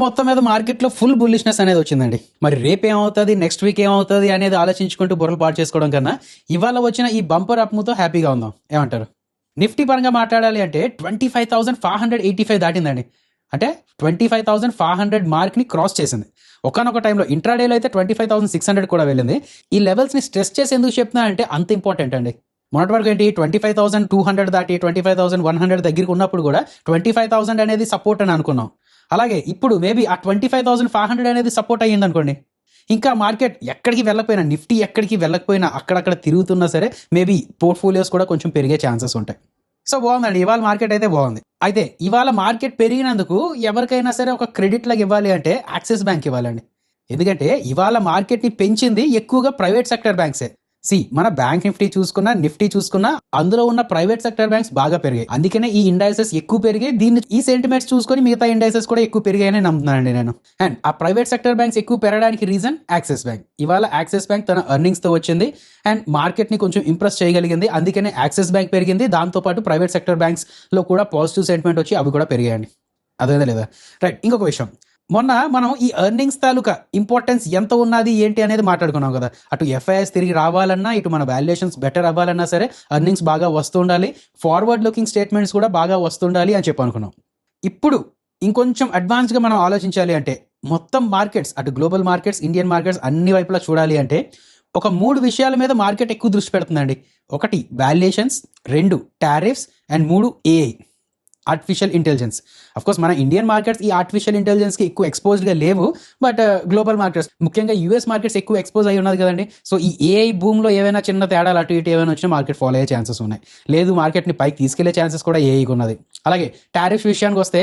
మొత్తం మీద మార్కెట్లో ఫుల్ బుల్లిష్నెస్ అనేది వచ్చిందండి. మరి రేపు ఏమవుతుంది, నెక్స్ట్ వీక్ ఏమవుతుంది అనేది ఆలోచించుకుంటూ బుర్రలు పాటు చేసుకోవడం కన్నా ఇవాళ వచ్చిన ఈ బంపర్ అప్ముతో హ్యాపీగా ఉందాం. ఏమంటారు? నిఫ్టీ పరంగా మాట్లాడాలి అంటే 25,585 దాటిందండి. అంటే 25,500 మార్క్ని క్రాస్ చేసింది. ఒకనొక టైంలో ఇంట్రాడేలో అయితే 25,600 కూడా వెళ్ళింది. ఈ లెవెల్స్ని స్ట్రెస్ చేసి ఎందుకు చెప్తున్నా అంటే అంత ఇంపార్టెంట్ అండి. మొన్నటి వరకు ఏంటి 25,200 దాటి 25,100 దగ్గరికి ఉన్నప్పుడు కూడా 25,000 అనేది సపోర్ట్ అని అనుకున్నాం. అలాగే ఇప్పుడు మేబీ ఆ 25,500 అనేది సపోర్ట్ అయ్యింది అనుకోండి, ఇంకా మార్కెట్ ఎక్కడికి వెళ్ళకపోయినా, నిఫ్టీ ఎక్కడికి వెళ్ళకపోయినా అక్కడక్కడ తిరుగుతున్నా సరే మేబీ పోర్ట్ఫోలియోస్ కూడా కొంచెం పెరిగే ఛాన్సెస్ ఉంటాయి. సో బాగుందండి, ఇవాళ మార్కెట్ అయితే బాగుంది. అయితే ఇవాళ మార్కెట్ పెరిగినందుకు ఎవరికైనా సరే ఒక క్రెడిట్ లాగా ఇవ్వాలి అంటే యాక్సిస్ బ్యాంక్ ఇవ్వాలండి. ఎందుకంటే ఇవాళ మార్కెట్ని పెంచింది ఎక్కువగా ప్రైవేట్ సెక్టర్ బ్యాంక్సే. మన బ్యాంక్ నిఫ్టీ చూసుకున్నా అందులో ఉన్న ప్రైవేట్ సెక్టర్ బ్యాంక్స్ బాగా పెరిగాయి. అందుకనే ఈ ఇండైసెస్ ఎక్కువ పెరిగాయి. ఈ సెంటిమెంట్స్ చూసుకొని మిగతా ఇండైసెస్ కూడా ఎక్కువ పెరిగాయని నమ్ముతున్నానండి నేను. అండ్ ఆ ప్రైవేట్ సెక్టర్ బ్యాంక్స్ ఎక్కువ పెరగడానికి రీజన్ యాక్సిస్ బ్యాంక్. ఇవాళ యాక్సిస్ బ్యాంక్ తన ఎర్నింగ్స్ తో వచ్చింది అండ్ మార్కెట్ ని కొంచెం ఇంప్రెస్ చేయగలిగింది. అందుకనే యాక్సిస్ బ్యాంక్ పెరిగింది. దాంతోపాటు ప్రైవేట్ సెక్టర్ బ్యాంక్స్ లో కూడా పాజిటివ్ సెంటిమెంట్ వచ్చి అవి కూడా పెరిగాయండి. అదేదా లేదా? రైట్. ఇంకొక విషయం, మొన్న మనం ఈ ఎర్నింగ్స్ తాలూకా ఇంపార్టెన్స్ ఎంత ఉన్నది ఏంటి అనేది మాట్లాడుకున్నాం కదా. అటు ఎఫ్ఐఎస్ తిరిగి రావాలన్నా, ఇటు మన వాల్యుయేషన్స్ బెటర్ అవ్వాలన్నా సరే ఎర్నింగ్స్ బాగా వస్తుండాలి, ఫార్వర్డ్ లుకింగ్ స్టేట్మెంట్స్ కూడా బాగా వస్తుండాలి అని చెప్పి అనుకున్నాం. ఇప్పుడు ఇంకొంచెం అడ్వాన్స్గా మనం ఆలోచించాలి అంటే మొత్తం మార్కెట్స్, అటు గ్లోబల్ మార్కెట్స్, ఇండియన్ మార్కెట్స్ అన్ని వైపులా చూడాలి అంటే ఒక 3 విషయాల మీద మార్కెట్ ఎక్కువ దృష్టి పెడుతుందండి. 1 valuations, 2 tariffs and 3 AI, artificial intelligence. Of course మన ఇండియన్ మార్కెట్స్ ఈ ఆర్టిఫిషియల్ ఇంటెలిజెన్స్కి ఎక్కువ ఎక్స్పోజ్డ్గా లేవు, బట్ గ్లోబల్ మార్కెట్స్ ముఖ్యంగా యూఎస్ మార్కెట్స్ ఎక్కువ ఎక్స్పోజ్ అయి ఉన్నది కదండి. సో ఈ ఏఐ భూమిలో ఏవైనా చిన్న తేడాలు అటు ఇటు ఏమైనా వచ్చినా మార్కెట్ ఫాలో అయ్యే ఛాన్సెస్ ఉన్నాయి. లేదు, మార్కెట్ని పైకి తీసుకెళ్లే ఛాన్సెస్ కూడా ఏఐకి ఉన్నది. అలాగే టారిఫ్ విషయానికి వస్తే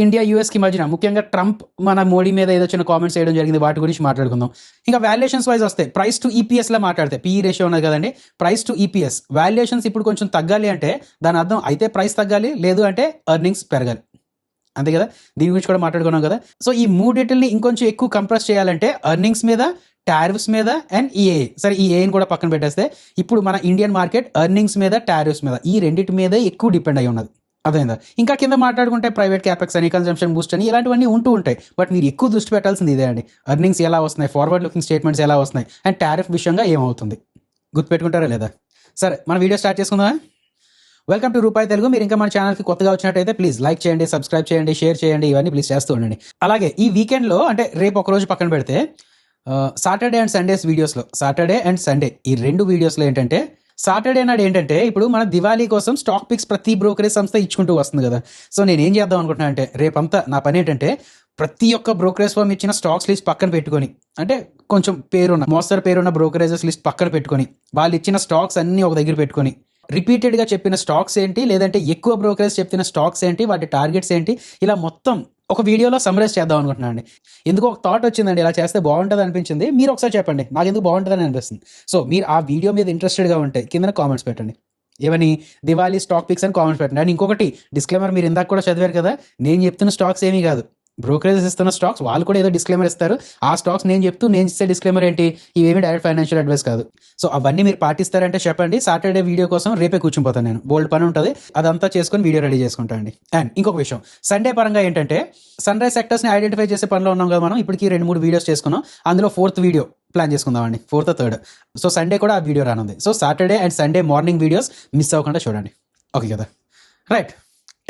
ఇండియా యూఎస్కి మధ్యన ముఖ్యంగా ట్రంప్ మన మోడీ మీద ఏదో చిన్న కామెంట్స్ చేయడం జరిగింది, వాటి గురించి మాట్లాడుకుందాం. ఇంకా వాల్యుయేషన్స్ వైజ్ వస్తే ప్రైస్ టు ఈపీఎస్ లా మాట్లాడితే పిఈ రేషియో ఉన్నది కదండి, ప్రైస్ టు ఈపీఎస్ వాల్యుయేషన్స్ ఇప్పుడు కొంచెం తగ్గాలి అంటే దాని అర్థం అయితే ప్రైస్ తగ్గాలి, లేదు అంటే ఎర్నింగ్స్ పెరగాలి, అంతే కదా. దీని గురించి కూడా మాట్లాడుకున్నాం కదా. సో ఈ మూడిటిని ఇంకొంచెం ఎక్కువ కంప్రెస్ చేయాలంటే ఎర్నింగ్స్ మీద, టారిఫ్స్ మీద అండ్ ఈఏ. సరే, ఈ ఏని కూడా పక్కన పెట్టేస్తే ఇప్పుడు మన ఇండియన్ మార్కెట్ ఎర్నింగ్స్ మీద, టారిఫ్స్ మీద, ఈ రెండింటి మీదే ఎక్కువ డిపెండ్ అయి ఉన్నది. అదేందా. ఇంకా కింద మాట్లాడుకుంటే ప్రైవేట్ క్యాపెక్స్ అని, కన్జంప్షన్ బూస్ట్ అని ఇలాంటివన్నీ ఉంటూ ఉంటాయి. బట్ మీరు ఎక్కువ దృష్టి పెట్టాల్సింది ఇదే అండి, ఎర్నింగ్స్ ఎలా వస్తున్నాయి, ఫార్వర్డ్ లుకింగ్ స్టేట్మెంట్స్ ఎలా వస్తున్నాయి అండ్ టారిఫ్ విషయంగా ఏమవుతుంది. గుర్తుపెట్టుకుంటారా లేదా? సరే, మన వీడియో స్టార్ట్ చేసుకుందామా? వెల్కమ్ టు రూపాయి తెలుగు. మీరు ఇంకా మన ఛానల్కి కొత్తగా వచ్చినట్టయితే ప్లీజ్ లైక్ చేయండి, సబ్స్క్రైబ్ చేయండి, షేర్ చేయండి, ఇవన్నీ ప్లీజ్ చేస్తూ ఉండండి. అలాగే ఈ వీకెండ్లో అంటే రేపు ఒక రోజు పక్కన పెడితే సాటర్డే అండ్ సండేస్ వీడియోస్లో, సాటర్డే అండ్ సండే ఈ 2 వీడియోస్లో ఏంటంటే, సాటర్డే నాడు ఏంటంటే ఇప్పుడు మన దివాళీ కోసం స్టాక్ పిక్స్ ప్రతి బ్రోకరేజ్ సంస్థ ఇచ్చుకుంటూ వస్తుంది కదా. సో నేను ఏం చేద్దాం అనుకుంటున్నా అంటే రేపంతా నా పని ఏంటంటే ప్రతి ఒక్క బ్రోకరేజ్ ఫర్మ్ ఇచ్చిన స్టాక్స్ లిస్ట్ పక్కన పెట్టుకొని, అంటే కొంచెం మోస్తరు పేరున్న బ్రోకరేజెస్ లిస్ట్ పక్కన పెట్టుకొని, వాళ్ళు ఇచ్చిన స్టాక్స్ అన్నీ ఒక దగ్గర పెట్టుకొని, రిపీటెడ్గా చెప్పిన స్టాక్స్ ఏంటి, లేదంటే ఎక్కువ బ్రోకరేజ్ చెప్పిన స్టాక్స్ ఏంటి, వాటి టార్గెట్స్ ఏంటి, ఇలా మొత్తం ఒక వీడియోలో సమ్మరైజ్ చేద్దాం అనుకుంటున్నాను అండి. ఎందుకు ఒక థాట్ వచ్చిందండి, ఇలా చేస్తే బాగుంటుంది అనిపించింది. మీరు ఒకసారి చెప్పండి నాకు ఎందుకు బాగుంటుందని అనిపిస్తుంది. సో మీరు ఆ వీడియో మీద ఇంట్రెస్టెడ్గా ఉంటే కింద కామెంట్స్ పెట్టండి, ఏమని దివాళీ స్టాక్ పిక్స్ అని కామెంట్స్ పెట్టండి. అండ్ ఇంకొకటి డిస్క్లైమర్, మీరు ఇందాక కూడా చదివారు కదా, నేను చెప్తున్న స్టాక్స్ ఏమీ కాదు, బ్రోకరేజెస్ ఇస్తున్న స్టాక్స్. వాళ్ళు కూడా ఏదో డిస్క్లైమర్ ఇస్తారు, ఆ స్టాక్స్ నేను ఇచ్చే డిస్క్లైమర్ ఏంటి, ఇవేమి డైరెక్ట్ ఫైనాన్షియల్ అడ్వైస్ కాదు. సో అవన్నీ మీరు పాటిస్తారంటే చెప్పండి. సాటర్డే వీడియో కోసం రేపే కూర్చుంపోతాను నేను, బోల్డ్ పని ఉంటుంది, అదంతా చేసుకొని వీడియో రెడీ చేసుకుంటాను అండి. అండ్ ఇంకొక విషయం, సండే పరంగా ఏంటంటే సన్ రైజ్ సెక్టర్స్ని ఐడెంటిఫై చేసే పనిలో ఉన్నాం కదా మనం. ఇప్పటికి 2-3 వీడియోస్ చేసుకున్నాం, అందులో 4th వీడియో ప్లాన్ చేసుకుందామండి, 4th, 3rd. సో సండే కూడా ఆ వీడియో రానుంది. So Saturday and Sunday morning videos miss అవ్వకుండా చూడండి, ఓకే కదా. రైట్,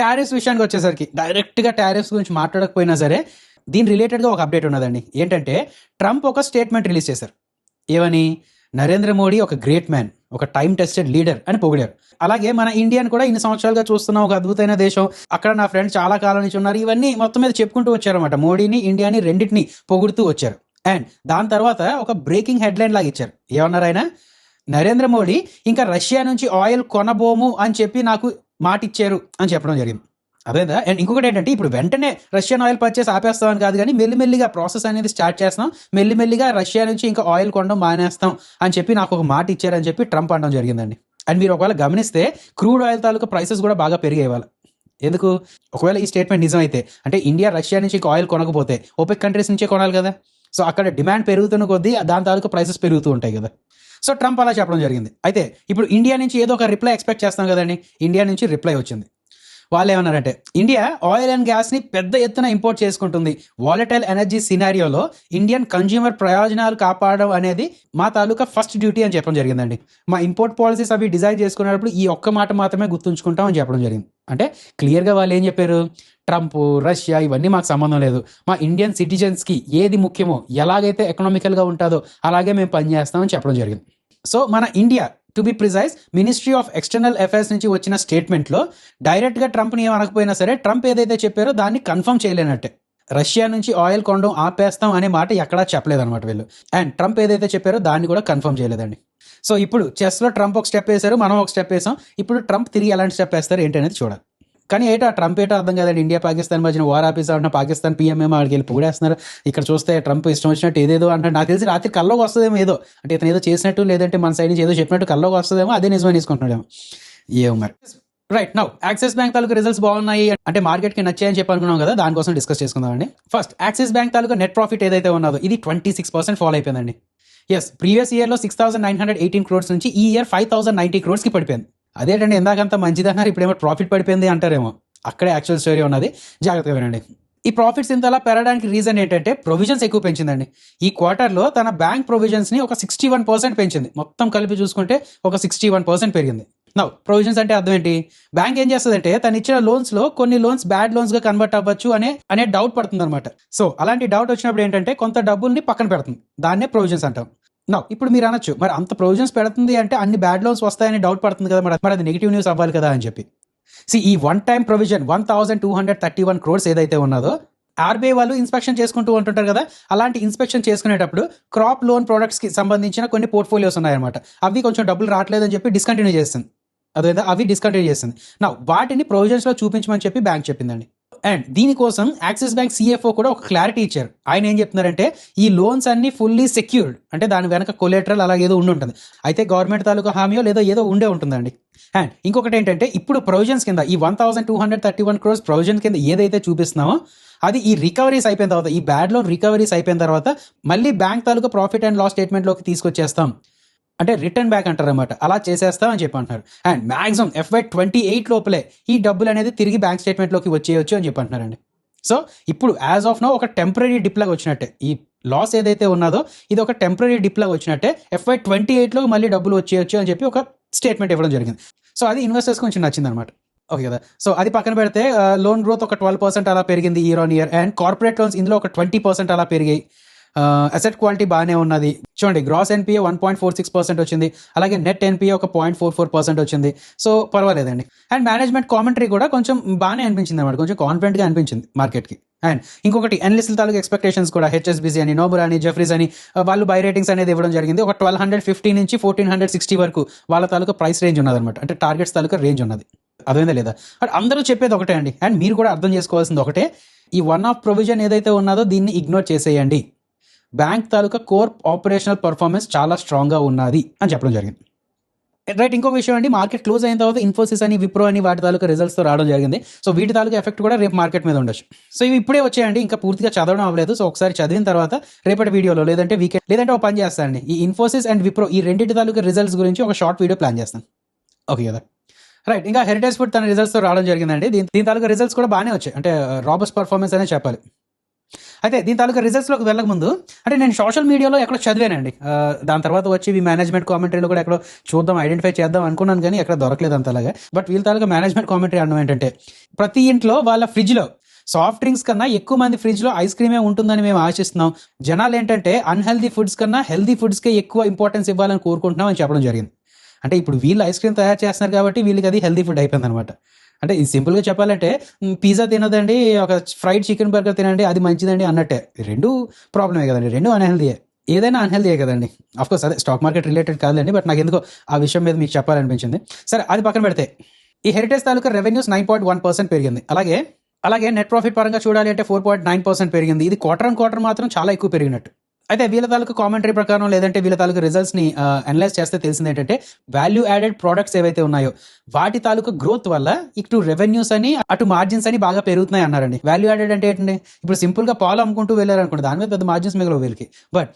టారిఫ్స్ విషయానికి వచ్చేసరికి డైరెక్ట్గా టారిఫ్స్ గురించి మాట్లాడకపోయినా సరే దీని రిలేటెడ్గా ఒక అప్డేట్ ఉన్నదండి. ఏంటంటే ట్రంప్ ఒక స్టేట్మెంట్ రిలీజ్ చేశారు. ఏమని, నరేంద్ర మోడీ ఒక గ్రేట్ మ్యాన్, ఒక టైం టెస్టెడ్ లీడర్ అని పొగిడారు. అలాగే మన ఇండియాని కూడా ఇన్ని సంవత్సరాలుగా చూస్తున్న ఒక అద్భుతమైన దేశం, అక్కడ నా ఫ్రెండ్స్ చాలా కాలం నుంచి ఉన్నారు, ఇవన్నీ మొత్తం మీద చెప్పుకుంటూ వచ్చారన్నమాట. మోడీని, ఇండియాని రెండింటిని పొగుడుతూ వచ్చారు. అండ్ దాని తర్వాత ఒక బ్రేకింగ్ హెడ్లైన్ లాగా ఇచ్చారు. ఏమన్నారు ఆయన, నరేంద్ర మోడీ ఇంకా రష్యా నుంచి ఆయిల్ కొనబోము అని చెప్పి నాకు మాట ఇచ్చారు అని చెప్పడం జరిగింది. అదేదా. అండ్ ఇంకొకటి ఏంటంటే ఇప్పుడు వెంటనే రష్యన్ ఆయిల్ పర్చేస్ ఆపేస్తామని కాదు, కానీ మెల్లిమెల్లిగా ప్రాసెస్ అనేది స్టార్ట్ చేస్తాం, మెల్లిమెల్లిగా రష్యా నుంచి ఇంకా ఆయిల్ కొనడం మానేస్తాం అని చెప్పి నాకు ఒక మాట ఇచ్చారని చెప్పి ట్రంప్ అనడం జరిగిందండి. అండ్ మీరు ఒకవేళ గమనిస్తే క్రూడ్ ఆయిల్ తాలూకా ప్రైసెస్ కూడా బాగా పెరిగాయి ఇవాళ. ఎందుకు, ఒకవేళ ఈ స్టేట్మెంట్ నిజం అయితే, అంటే ఇండియా రష్యా నుంచి ఇంకా ఆయిల్ కొనకపోతే ఓపెక్ కంట్రీస్ నుంచే కొనాలి కదా. సో అక్కడ డిమాండ్ పెరుగుతున్న కొద్దీ దాని తాలూకా ప్రైసెస్ పెరుగుతూ ఉంటాయి కదా. సో ట్రంప్ అలా చెప్పడం జరిగింది. అయితే ఇప్పుడు ఇండియా నుంచి ఏదో ఒక రిప్లై ఎక్స్పెక్ట్ చేస్తాం కదండి. ఇండియా నుంచి రిప్లై వచ్చింది. వాళ్ళు ఏమన్నారంటే ఇండియా ఆయిల్ అండ్ గ్యాస్ ని పెద్ద ఎత్తున ఇంపోర్ట్ చేసుకుంటుంది. వాలటైల్ ఎనర్జీ సినారియోలో ఇండియన్ కన్జ్యూమర్ ప్రయోజనాలు కాపాడడం అనేది మా తాలూకా ఫస్ట్ డ్యూటీ అని చెప్పడం జరిగిందండి. మా ఇంపోర్ట్ పాలసీస్ అవి డిజైన్ చేసుకునేటప్పుడు ఈ ఒక్క మాట మాత్రమే గుర్తుంచుకుంటాం అని చెప్పడం జరిగింది. అంటే క్లియర్గా వాళ్ళు ఏం చెప్పారు, ట్రంప్, రష్యా ఇవన్నీ మాకు సంబంధం లేదు, మా ఇండియన్ సిటిజన్స్కి ఏది ముఖ్యమో, ఎలాగైతే ఎకనామికల్గా ఉంటుందో అలాగే మేము పనిచేస్తామని చెప్పడం జరిగింది. సో మన India, to be precise, ministry of external affairs నుంచి వచ్చిన స్టేట్మెంట్లో డైరెక్ట్గా ట్రంప్ని ఏం అనకపోయినా సరే ట్రంప్ ఏదైతే చెప్పారో దాన్ని కన్ఫర్మ్ చేయలేనట్టే. రష్యా నుంచి ఆయిల్ కొనడం ఆపేస్తాం అనే మాట ఎక్కడా చెప్పలేదన్నమాట వీళ్ళు. అండ్ ట్రంప్ ఏదైతే చెప్పారో దాన్ని కూడా కన్ఫర్మ్ చేయలేదండి. సో ఇప్పుడు చెస్లో ట్రంప్ ఒక స్టెప్ వేశారు, మనం ఒక స్టెప్ వేసాం. ఇప్పుడు ట్రంప్ తిరిగి ఎలాంటి స్టెప్ వేస్తారు ఏంటి అనేది చూడాలి. కానీ ట్రంప్ అర్థం కాదండి. ఇండియా పాకిస్తాన్ మధ్యన వార్ ఆఫీస్ అంటున్న పాకిస్తాన్ పిఎంఏ ఆడికి వెళ్ళి పొగిడేస్తున్నారు. ఇక్కడ చూస్తే ట్రంప్ ఇష్టం వచ్చినట్టు ఏదేదో అంటాడు. నాకు తెలిసి రాత్రి కల్లోకి వస్తుందేమో ఏదో, అంటే ఇతను ఏదో చేసినట్టు లేదంటే మన సైడ్ నుంచి ఏదో చెప్పినట్టు కల్లోకి వస్తుందేమో, అదే నిజమని తీసుకుంటున్నాడేమో, ఏమో మరి. రైట్ నౌ యాక్సిస్ బ్యాంక్ తాలూకు రిజల్ట్స్ బాగున్నాయి అంటే మార్కెట్కి నచ్చాయని చెప్పి అనుకున్నాం కదా, దానికోసం డిస్కస్ చేసుకుందామండి. ఫస్ట్ యాక్సిస్ బ్యాంక్ తాలూకు నెట్ ప్రాఫిట్ ఏదైతే ఉన్నదో ఇది 26% ఫాల్ అయిపోయిందండి. ఎస్, ప్రీవియస్ ఇయర్లో 6,918 crores నుంచి ఈ ఇయర్ 5,090 crores పడిపోయింది. అదేంటండి ఇందాకంతా మంచిది అన్నారు, ఇప్పుడేమో ప్రాఫిట్ పడిపోయింది అంటారేమో. అక్కడే యాక్చువల్ స్టోరీ ఉన్నది, జాగ్రత్తగా వినండి. ఈ ప్రాఫిట్స్ ఇంతలా పెరగడానికి రీజన్ ఏంటంటే ప్రొవిజన్స్ ఎక్కువ పెంచిందండి. ఈ క్వార్టర్లో తన బ్యాంక్ ప్రొవిజన్స్ని ఒక 61% పెంచింది. మొత్తం కలిపి చూసుకుంటే ఒక 61% పెరిగింది. నౌ ప్రొవిజన్స్ అంటే అర్థం ఏంటి, బ్యాంక్ ఏం చేస్తుందంటే తను ఇచ్చిన లోన్స్లో కొన్ని లోన్స్ బ్యాడ్ లోన్స్గా కన్వర్ట్ అవ్వచ్చు అనే డౌట్ పడుతుంది అనమాట. సో అలాంటి డౌట్ వచ్చినప్పుడు ఏంటంటే కొంత డబ్బుల్ని పక్కన పెడుతుంది, దాన్నే ప్రొవిజన్స్ అంటాం. నౌ ఇప్పుడు మీరు అనొచ్చు, మరి అంత ప్రొవిజన్స్ పెడుతుంది అంటే అన్ని బ్యాడ్ లోన్స్ వస్తాయని డౌట్ పడుతుంది కదా, మరి అది నెగిటివ్ న్యూస్ అవ్వాలి కదా అని చెప్పి. ఈ వన్ టైం ప్రొవిజన్ 1,231 crores ఏదైతే ఉన్నదో ఆర్బీఐ వాళ్ళు ఇన్స్పెక్షన్ చేసుకుంటూ ఉంటుంటారు కదా, అలాంటి ఇన్స్పెక్షన్ చేసుకునేటప్పుడు క్రాప్ లోన్ ప్రొడక్ట్స్కి సంబంధించిన కొన్ని పోర్ట్ఫోలియోస్ ఉన్నాయన్నమాట. అవి కొంచెం డబ్బులు రావట్లేదని చెప్పి డిస్కంటిన్యూ చేస్తుంది. అదేవిధంగా అవి డిస్కంటిన్యూ చేస్తుంది. నా వాటిని ప్రొవిజన్స్లో చూపించమని చెప్పి బ్యాంక్ చెప్పిందండి. అండ్ దీనికోసం యాక్సిస్ బ్యాంక్ సిఎఫ్ఓ కూడా ఒక క్లారిటీ ఇచ్చారు. ఆయన ఏం చెప్తున్నారంటే ఈ లోన్స్ అన్ని ఫుల్లీ సెక్యూర్డ్, అంటే దాని వెనక కొలేటరల్ అలాగేదో ఉండి ఉంటుంది. అయితే గవర్నమెంట్ తాలూకా హామీయో ఏదో ఉండే ఉంటుందండి. అండ్ ఇంకొకటి ఏంటంటే ఇప్పుడు ప్రొవిజన్స్ కింద ఈ 1,231 crores ప్రొవిజన్ కింద ఏదైతే చూపిస్తున్నామో అది ఈ రికవరీస్ అయిపోయిన తర్వాత, ఈ బ్యాడ్ లోన్ రికవరీస్ అయిపోయిన తర్వాత మళ్ళీ బ్యాంక్ తాలూకా ప్రాఫిట్ అండ్ లాస్ స్టేట్మెంట్లోకి తీసుకొచ్చేస్తాం, అంటే రిటర్న్ బ్యాక్ అంటారన్నమాట. అలా చేసేస్తాం అని చెప్పి అంటున్నారు. అండ్ మ్యాక్సిమం FY28 లోపలే ఈ డబ్బులు అనేది తిరిగి బ్యాంక్ స్టేట్మెంట్లోకి వచ్చేయచ్చు అని చెప్పి అంటున్నారండి. సో ఇప్పుడు యాజ్ ఆఫ్ నో ఒక టెంపరీ డిప్ లాగా వచ్చినట్టే, ఈ లాస్ ఏదైతే ఉన్నదో ఇది ఒక టెంపరీ డిప్ లాగా వచ్చినట్టే, FY28లో మళ్ళీ డబ్బులు వచ్చేయచ్చు అని చెప్పి ఒక స్టేట్మెంట్ ఇవ్వడం జరిగింది. సో అది ఇన్వెస్టర్స్ కొంచెం నచ్చింది అనమాట. ఓకే కదా. సో అది పక్కన పెడితే లోన్ గ్రోత్ ఒక 12% అలా పెరిగింది year on year. And corporate loans ఇందులో ఒక 20% అలా పెరిగాయి. అసెట్ క్వాలిటీ బాగానే ఉన్నది. చూడండి, గ్రాస్ ఎన్పిఏ 1.46% వచ్చింది, అలాగే నెట్ ఎన్పిఏ ఒక 0.44% వచ్చింది. సో పర్వాలేదండి. అండ్ మేనేజ్మెంట్ కామెంటరీ కూడా కొంచెం బాగానే అనిపించింది అనమాట, కొంచెం కాన్ఫిడెంట్గా అనిపించింది మార్కెట్కి. అండ్ ఇంకొకటి అనలిస్టుల తాలూకు ఎక్స్పెక్టేషన్స్ కూడా హెచ్ఎస్బీసీ అని, నోబురా అని, జెఫ్రీస్ అని వాళ్ళు బై రేటింగ్స్ అనేది ఇవ్వడం జరిగింది. ఒక 1,250 నుంచి 1,460 వరకు వాళ్ళ తాలూకా ప్రైస్ రేంజ్ ఉన్నదన్నమాట, అంటే టార్గెట్స్ తాలూకా రేంజ్ ఉన్నది. అర్థమైందా లేదా? బట్ అందరూ చెప్పేది ఒకటే అండి, అండ్ మీరు కూడా అర్థం చేసుకోవాల్సింది ఒకటే, ఈ వన్ ఆఫ్ ప్రొవిజన్ ఏదైతే ఉన్నదో దీన్ని ఇగ్నోర్ చేసేయండి. బ్యాంక్ తాలూకా కోర్ ఆపరేషనల్ పర్ఫార్మెన్స్ చాలా స్ట్రాంగ్గా ఉన్నది అని చెప్పడం జరిగింది. రైట్, ఇంకొక విషయం అండి, మార్కెట్ క్లోజ్ అయిన తర్వాత ఇన్ఫోసిస్ అని, విప్రో అని వాటి తాలూకా రిజల్ట్స్తో రావడం జరిగింది. సో వీటి తాలూకా ఎఫెక్ట్ కూడా రేపు మార్కెట్ మీద ఉండొచ్చు. సో ఇవి ఇప్పుడే వచ్చాయండి, ఇంకా పూర్తిగా చదవడం అవ్వలేదు. సో ఒకసారి చదివిన తర్వాత రేపటి వీడియోలో లేదంటే వీకెండ్ లేదంటే ఒక పని చేస్తానండి, ఈ ఇన్ఫోసిస్ అండ్ విప్రో ఈ రెండింటి తాలూకా రిజల్ట్స్ గురించి ఒక షార్ట్ వీడియో ప్లాన్ చేస్తాను. ఓకే కదా. రైట్, ఇంకా హెరిటేజ్ ఫుడ్ తన రిజల్ట్స్తో రావడం జరిగిందండి. దీని తాలూకా రిజల్ట్స్ కూడా బాగానే వచ్చాయి, అంటే రాబస్ట్ పర్ఫార్మెన్స్ అనే చెప్పాలి. అయితే దీని తాలూకా రిజల్ట్స్లోకి వెళ్ళక ముందు, అంటే నేను సోషల్ మీడియాలో ఎక్కడో చదివానండి, దాని తర్వాత వచ్చి ఈ మేనేజ్మెంట్ కామెంటరీలో కూడా ఎక్కడో చూద్దాం, ఐడెంటిఫై చేద్దాం అనుకున్నాను, కానీ ఎక్కడ దొరకలేదు అంతలాగా. బట్ వీళ్ళ తాలూకా మేనేజ్మెంట్ కామెంటరీ అనడం ఏంటంటే, ప్రతి ఇంట్లో వాళ్ళ ఫ్రిడ్జ్లో సాఫ్ట్ డ్రింక్స్ కన్నా ఎక్కువ మంది ఫ్రిడ్జ్లో ఐస్ క్రీమే ఉంటుందని మేము ఆశిస్తున్నాం. జనాలు ఏంటంటే అన్హెల్దీ ఫుడ్స్ కన్నా హెల్దీ ఫుడ్స్కే ఎక్కువ ఇంపార్టెన్స్ ఇవ్వాలని కోరుకుంటున్నాం అని చెప్పడం జరిగింది. అంటే ఇప్పుడు వీళ్ళు ఐస్ క్రీమ్ తయారు చేస్తున్నారు కాబట్టి వీళ్ళకి అది హెల్దీ ఫుడ్ అయిపోయింది అనమాట. అంటే ఇది సింపుల్గా చెప్పాలంటే పిజ్జా తినదండి, ఒక ఫ్రైడ్ చికెన్ బర్గర్ తినండి అది మంచిదండి అన్నట్టే. రెండు ప్రాబ్లమే కదండి, రెండు అన్హెల్దీయే. ఏదైనా అన్హెల్దీయే కదండి. అఫ్కోర్స్ అదే స్టాక్ మార్కెట్ రిలేటెడ్ కాదండి, బట్ నాకు ఎందుకో ఆ విషయం మీద మీకు చెప్పాలనిపించింది. సరే, అది పక్కన పెడితే ఈ హెరిటేజ్ తాలూకా రెవెన్యూస్ 9.1% పెరిగింది. అలాగే నెట్ ప్రాఫిట్ పరంగా చూడాలి అంటే 4.9% పెరిగింది. ఇది క్వార్టర్ మాత్రం చాలా ఎక్కువ పెరిగినట్టు. అయితే వీళ్ళ తాలూకా కామెంటరీ ప్రకారం లేదంటే వీళ్ళ తాలూకా రిజల్ట్స్ని అనలైజ్ చేస్తే తెలిసింది ఏంటంటే, వాల్యూ యాడెడ్ ప్రోడక్ట్స్ ఏవైతే ఉన్నాయో వాటి తాలూకా గ్రోత్ వల్ల ఇటు రెవెన్యూస్ అని అటు మార్జిన్స్ అని బాగా పెరుగుతున్నాయి అన్నారండి. వాల్యూ యాడెడ్ అంటే ఏంటండి, ఇప్పుడు సింపుల్గా పాలు అమ్ముకుంటూ వెళ్ళారనుకోండి, దాని మీద పెద్ద మార్జిన్స్ మిగలవు వీళ్ళకి. బట్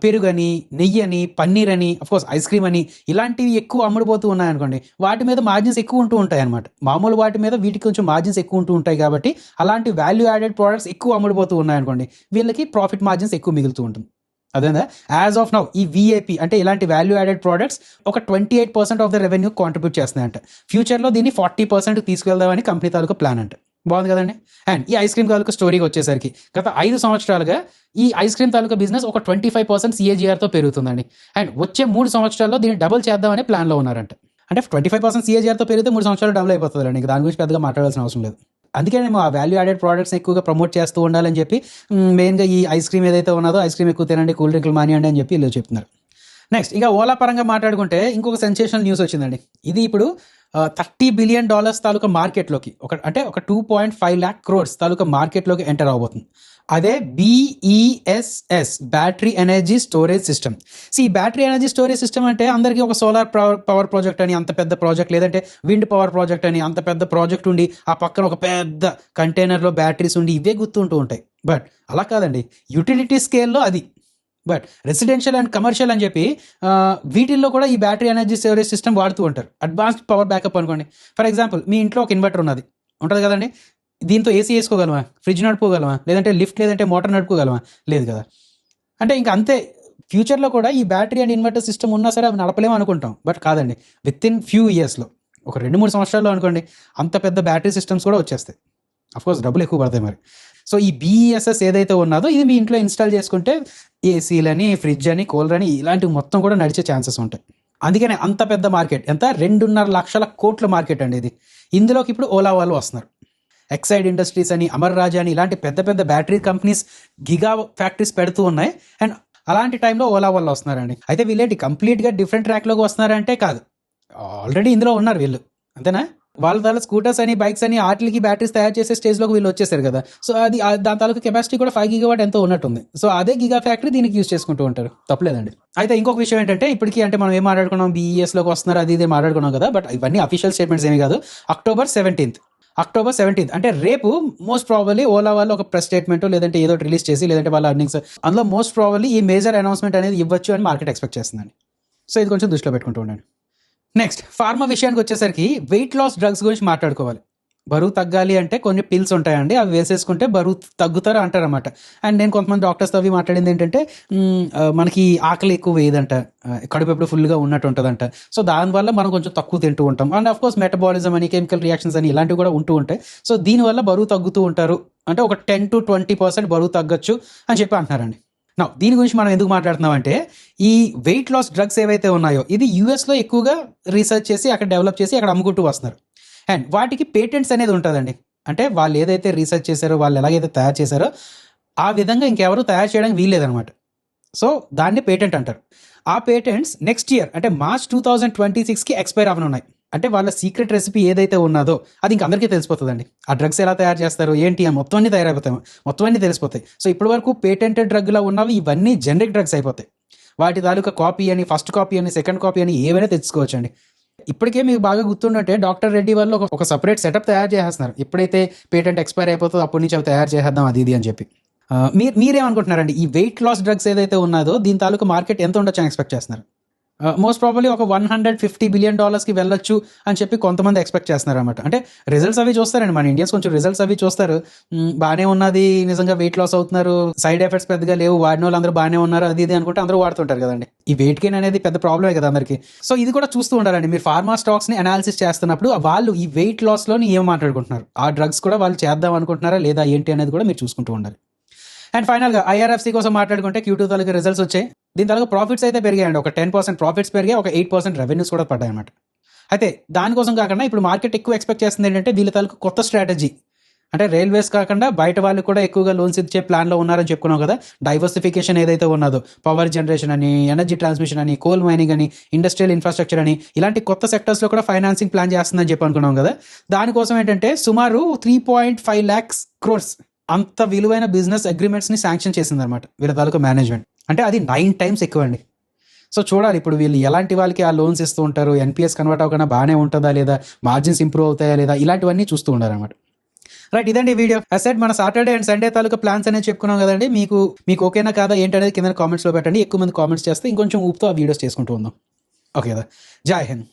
పెరుగని, నెయ్యని, పన్నీర్ అని, అఫ్కోర్స్ ఐస్ క్రీమ్ అని ఇలాంటివి ఎక్కువ అమ్ముడుపోతూ ఉన్నాయనుకోండి, వాటి మీద మార్జిన్స్ ఎక్కువ ఉంటూ ఉంటాయి అనమాట. మామూలు వాటి మీద వీటికి కొంచెం మార్జిన్స్ ఎక్కువ ఉంటూ ఉంటాయి కాబట్టి అలాంటి వాల్యూ యాడెడ్ ప్రోడక్ట్స్ ఎక్కువ అమ్ముడుపోతూ ఉన్నాయనుకోండి, వీళ్ళకి ప్రాఫిట్ మార్జిన్స్ ఎక్కువ మిగులుతూ ఉంటుంది. అదేనా యాజ్ ఆఫ్ నౌ ఈ విఏపీ అంటే ఇలాంటి వాల్యూ యాడెడ్ ప్రోడక్ట్స్ ఒక 28% ఆఫ్ ద రెవెన్యూ కాంట్రిబ్యూట్ చేస్తున్నాయంట. ఫ్యూచర్లో దీన్ని 40% తీసుకెళ్దామని కంపెనీ తాలూకా ప్లాన్ అంట. బాగుంది కదండి. అండ్ ఈ ఐస్ క్రీమ్ తాలూకా స్టోరీకి వచ్చేసరికి గత 5 సంవత్సరాలుగా ఈ ఐస్ క్రీమ్ తాలూకా బిజినెస్ ఒక 25% CAGRతో పెరుగుతుందండి. అండ్ వచ్చే 3 సంవత్సరాల్లో దీన్ని డబుల్ చేద్దామనే ప్లాన్లో ఉన్నారంట. అంటే 25% CAGRతో పెరిగితే 3 సంవత్సరాలు డబుల్ అయిపోతుందండి. ఇంకా దాని గురించి పెద్దగా మాట్లాడాల్సిన అవసరం లేదు. అందుకే మేము ఆ వాల్యూ యాడెడ్ ప్రోడక్ట్స్ ఎక్కువగా ప్రమోట్ చేస్తూ ఉండాలని చెప్పి మెయిన్గా ఈ ఐస్ క్రీమ్ ఏదైతే ఉన్నదో ఐస్ క్రీమ్ ఎక్కువ తినండి, కూల్ డ్రింక్లు మానేయండి అని చెప్పి వీళ్ళు చెప్తున్నారు. నెక్స్ట్ ఇంకా ఓలా పరంగా మాట్లాడుకుంటే ఇంకొక సెన్సేషనల్ న్యూస్ వచ్చిందండి. ఇది ఇప్పుడు $30 బిలియన్ తాలూకా మార్కెట్లోకి ఒక 2.5 lakh crores తాలూకా మార్కెట్లోకి ఎంటర్ అవబోతుంది. అదే BESS battery energy storage system. ఈ బ్యాటరీ ఎనర్జీ స్టోరేజ్ సిస్టమ్ అంటే అందరికీ ఒక సోలార్ పవర్ ప్రాజెక్ట్ అని అంత పెద్ద ప్రాజెక్ట్, లేదంటే విండ్ పవర్ ప్రాజెక్ట్ అని అంత పెద్ద ప్రాజెక్ట్ ఉండి ఆ పక్కన ఒక పెద్ద కంటైనర్లో బ్యాటరీస్ ఉండి ఇవే గుర్తుంటూ ఉంటాయి. బట్ అలా కాదండి, యూటిలిటీ స్కేల్లో అది. బట్ రెసిడెన్షియల్ అండ్ కమర్షియల్ అని చెప్పి వీటిల్లో కూడా ఈ బ్యాటరీ ఎనర్జీ స్టోరేజ్ సిస్టమ్ వాడుతూ ఉంటారు. అడ్వాన్స్డ్ పవర్ బ్యాకప్ అనుకోండి. ఫర్ ఎగ్జాంపుల్ మీ ఇంట్లో ఒక ఇన్వర్టర్ ఉంటుంది కదండి. దీంతో ఏసీ వేసుకోగలమా, ఫ్రిడ్జ్ నడుపుకోగలమా, లేదంటే లిఫ్ట్ లేదంటే మోటార్ నడుపుకోగలమా? లేదు కదా. అంటే ఇంకా అంతే, ఫ్యూచర్లో కూడా ఈ బ్యాటరీ అండ్ ఇన్వర్టర్ సిస్టమ్ ఉన్నా సరే అవి నడపలేము అనుకుంటాం. బట్ కాదండి, విత్ ఇన్ ఫ్యూ ఇయర్స్లో ఒక 2-3 సంవత్సరాల్లో అనుకోండి అంత పెద్ద బ్యాటరీ సిస్టమ్స్ కూడా వచ్చేస్తాయి. అఫ్కోర్స్ డబ్బులు ఎక్కువ పడతాయి మరి. సో ఈ BESS ఏదైతే ఉన్నదో ఇది మీ ఇంట్లో ఇన్స్టాల్ చేసుకుంటే ఏసీలని, ఫ్రిడ్జ్ అని, కూలర్ అని ఇలాంటివి మొత్తం కూడా నడిచే ఛాన్సెస్ ఉంటాయి. అందుకనే అంత పెద్ద మార్కెట్, ఎంత 2.5 లక్షల కోట్ల మార్కెట్ అండి ఇది. ఇందులోకి ఇప్పుడు ఓలా వాళ్ళు వస్తున్నారు. ఎక్సైడ్ ఇండస్ట్రీస్ అని, అమర్ రాజా అని ఇలాంటి పెద్ద పెద్ద బ్యాటరీ కంపెనీస్ గిగా ఫ్యాక్టరీస్ పెడుతూ ఉన్నాయి. అండ్ అలాంటి టైంలో ఓలా వాళ్ళు వస్తున్నారండి. అయితే వీళ్ళేంటి కంప్లీట్గా డిఫరెంట్ ట్రాక్లోకి వస్తున్నారంటే కాదు, ఆల్రెడీ ఇందులో ఉన్నారు వీళ్ళు, అంతేనా. వాళ్ళ తాలూ స్కూటర్స్ అని, బైక్స్ అని వాటికి బ్యాటరీస్ తయారు చేసే స్టేజ్లోకి వీళ్ళు వచ్చేసారు కదా. సో అది దాని తాలూకు కెపాసిటీ కూడా 5 GW ఎంతో ఉన్నట్టుంది. సో అదే గిగా ఫ్యాక్టరీ దీనికి యూజ్ చేసుకుంటూ ఉంటారు, తప్పలేదండి. అయితే ఇంకొక విషయం ఏంటంటే ఇప్పటికీ అంటే మనం ఏం మాట్లాడుకున్నాం, BESలోకి వస్తున్నారు అది ఇదే మాట్లాడుకున్నాం కదా. బట్ ఇవన్నీ అఫీషియల్ స్టేట్మెంట్స్ ఏమీ కాదు. అక్టోబర్ 17th అంటే రేపు మోస్ట్ ప్రాబబ్లీ ఓలా వాళ్ళు ఒక ప్రెస్ స్టేట్మెంట్ లేదంటే ఏదో రిలీజ్ చేసి, లేదంటే వాళ్ళ అర్నింగ్స్ అందులో మోస్ట్ ప్రాబబ్లీ ఈ మేజర్ అనౌన్స్మెంట్ అనేది ఇవ్వచ్చు అని మార్కెట్ ఎక్స్పెక్ట్ చేస్తుందండి. సో ఇది కొంచెం దృష్టిలో పెట్టుకుంటూ ఉండండి. నెక్స్ట్ ఫార్మా విషయానికి వచ్చేసరికి వెయిట్ లాస్ డ్రగ్స్ గురించి మాట్లాడుకోవాలి. బరువు తగ్గాలి అంటే కొన్ని పిల్స్ ఉంటాయండి, అవి వేసేసుకుంటే బరువు తగ్గుతారు అంటారన్నమాట. అండ్ నేను కొంతమంది డాక్టర్స్తో అవి మాట్లాడింది ఏంటంటే మనకి ఆకలి ఎక్కువ వేయదంట, కడుపు ఎప్పుడు ఫుల్గా ఉన్నట్టు ఉంటుందంట. సో దానివల్ల మనం కొంచెం తక్కువ తింటూ ఉంటాం. అండ్ అఫ్కోర్స్ మెటబాలిజం అని, కెమికల్ రియాక్షన్స్ అని ఇలాంటివి కూడా ఉంటూ ఉంటాయి. సో దీనివల్ల బరువు తగ్గుతూ ఉంటారు, అంటే ఒక 10 to 20% బరువు తగ్గొచ్చు అని చెప్పి అంటున్నారండి. నా దీని గురించి మనం ఎందుకు మాట్లాడుతున్నాం అంటే ఈ వెయిట్ లాస్ డ్రగ్స్ ఏవైతే ఉన్నాయో ఇది యూఎస్లో ఎక్కువగా రీసెర్చ్ చేసి అక్కడ డెవలప్ చేసి అక్కడ అమ్ముకుంటూ వస్తున్నారు. అండ్ వాటికి పేటెంట్స్ అనేది ఉంటుందండి. అంటే వాళ్ళు ఏదైతే రీసెర్చ్ చేశారో, వాళ్ళు ఎలాగైతే తయారు చేశారో ఆ విధంగా ఇంకెవరు తయారు చేయడానికి వీల్లేదనమాట. సో దాన్ని పేటెంట్ అంటారు. ఆ పేటెంట్స్ నెక్స్ట్ ఇయర్ అంటే March 2026కి ఎక్స్పైర్ అవ్వనున్నాయి. అంటే వాళ్ళ సీక్రెట్ రెసిపీ ఏదైతే ఉన్నదో అది ఇంక అందరికీ తెలిసిపోతుందండి. ఆ డ్రగ్స్ ఎలా తయారు చేస్తారు ఏంటి అని మొత్తం అన్ని తయారైపోతాయి, మొత్తం అన్ని తెలిసిపోతాయి. సో ఇప్పటి వరకు పేటెంటెడ్ డ్రగ్లో ఉన్నవి ఇవన్నీ జనరిక్ డ్రగ్స్ అయిపోతాయి. వాటి తాలూకా కాపీ అని, ఫస్ట్ కాపీ అని, సెకండ్ కాపీ అని ఏవైనా తెచ్చుకోవచ్చండి. ఇప్పటికే మీకు బాగా గుర్తుండంటే డాక్టర్ రెడ్డి వాళ్ళు ఒక సపరేట్ సెటప్ తయారు చేస్తున్నారు. ఎప్పుడైతే పేటెంట్ ఎక్స్పైర్ అయిపోతుందో అప్పటి నుంచి అవి తయారు చేసేద్దాం అది ఇది అని చెప్పి. మీరేమనుకుంటున్నారండి, ఈ వెయిట్ లాస్ డ్రగ్స్ ఏదైతే ఉన్నదో దీని తాలూకా మార్కెట్ ఎంత ఉండొచ్చు అని ఎక్స్పెక్ట్ చేస్తున్నారు? మోస్ట్ ప్రాబబ్లీ ఒక $150 బిలియన్ వెళ్ళొచ్చు అని చెప్పి కొంతమంది ఎక్స్పెక్ట్ చేస్తున్నారు అనమాట. అంటే రిజల్ట్స్ అవి చూస్తారండి, మన ఇండియన్స్ కొంచెం రిజల్ట్స్ అవి చూస్తారు. బాగానే ఉన్నది, నిజంగా వెయిట్ లాస్ అవుతున్నారు, సైడ్ ఎఫెక్ట్స్ పెద్దగా లేవు, వాడిన వాళ్ళు అందరూ బాగానే ఉన్నారు అది ఇది అనుకుంటే అందరూ వాడుతుంటారు కదండి. ఈ వెయిట్ గెయిన్ అనేది పెద్ద ప్రాబ్లమే కదా అందరికీ. సో ఇది కూడా చూస్తూ ఉండాలండి. మీరు ఫార్మా స్టాక్స్ని అనాలిసిస్ చేస్తున్నప్పుడు వాళ్ళు ఈ వెయిట్ లాస్లోని ఏం మాట్లాడుకుంటున్నారు, ఆ డ్రగ్స్ కూడా వాళ్ళు చేద్దాం అనుకుంటున్నారా లేదా ఏంటి అనేది కూడా మీరు చూసుకుంటూ ఉండాలి. అండ్ ఫైనల్గా IRFC కోసం మాట్లాడుకుంటే Q2 తాలూకు రిజల్ట్స్ వచ్చాయి. దీని తాలూకు ప్రాఫిట్స్ అయితే పెరిగాయండి. ఒక 10% ప్రాఫిట్స్ పెరిగాయి, ఒక 8% రెవెన్యూస్ కూడా పడ్డాయి అన్నమాట. అయితే దానికోసం కాకుండా ఇప్పుడు మార్కెట్ ఎక్కువ ఎక్స్పెక్ట్ చేస్తుంది ఏంటంటే వీళ్ళ తాలూకు కొత్త స్ట్రాటజీ, అంటే రైల్వేస్ కాకుండా బయట వాళ్ళు కూడా ఎక్కువగా లోన్స్ ఇచ్చే ప్లాన్లో ఉన్నారని చెప్పుకున్నాం కదా. డైవర్సిఫికేషన్ ఏదైతే ఉన్నదో, పవర్ జనరేషన్ అని, ఎనర్జీ ట్రాన్స్మిషన్ అని, కోల్ మైనింగ్ అని, ఇండస్ట్రియల్ ఇన్ఫ్రాస్ట్రక్చర్ అని ఇలాంటి కొత్త సెక్టర్స్లో కూడా ఫైనాన్సింగ్ ప్లాన్ చేస్తుందని చెప్పి అనుకున్నాం కదా. దానికోసం ఏంటంటే సుమారు 3.5 lakhs crores అంత విలువైన బిజినెస్ అగ్రిమెంట్స్ని శాంక్షన్ చేసిందనమాట వీళ్ళ తాలూకా మేనేజ్మెంట్. అంటే అది 9 times ఎక్కువ అండి. సో చూడాలి ఇప్పుడు వీళ్ళు ఎలాంటి వాళ్ళకి ఆ లోన్స్ ఇస్తూ ఉంటారు, NPS కన్వర్ట్ అవ్వకుండా బాగానే ఉంటుందా లేదా, మార్జిన్స్ ఇంప్రూవ్ అవుతాయా లేదా, ఇలాంటివన్నీ చూస్తూ ఉండాలన్నమాట. రైట్, ఇదండి వీడియో. అసెట్ మన Saturday and Sunday taluka plans అనేది చెప్పుకున్నాం కదండి. మీకు ఓకేనా కాదా ఏంటనేది కింద కామెంట్స్లో పెట్టండి. ఎక్కువ మంది కామెంట్స్ చేస్తే ఇంకొంచెం ఊపుతో ఆ వీడియోస్ చేసుకుంటూ ఉందాం. ఓకే కదా. జై హింద్.